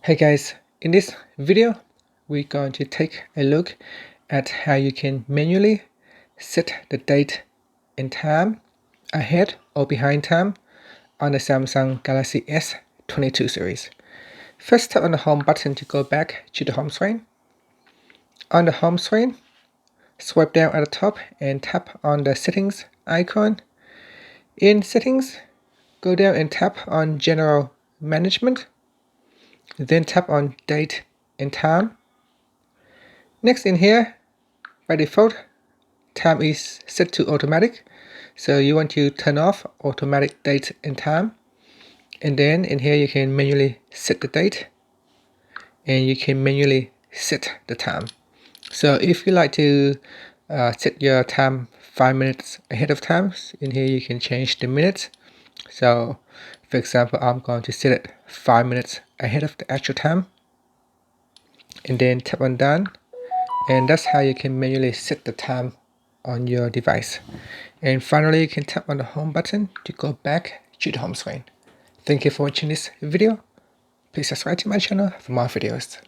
Hey guys, in this video we're going to take a look at how you can manually set the date and time ahead or behind time on the Samsung Galaxy S22 series. First, tap on the home button to go back to the home screen. On the home screen, swipe down at the top and tap on the settings icon. In settings, go down and tap on general management. Then tap on date and time. Next, in here, by default, time is set to automatic, so you want to turn off automatic date and time. And then in here you can manually set the date and you can manually set the time. So if you like to set your time 5 minutes ahead of time, in here you can change the minutes. So for example, I'm going to set it 5 minutes ahead of the actual time, and then tap on done. And that's how you can manually set the time on your device. And finally, you can tap on the home button to go back to the home screen. Thank you for watching this video. Please subscribe to my channel for more videos.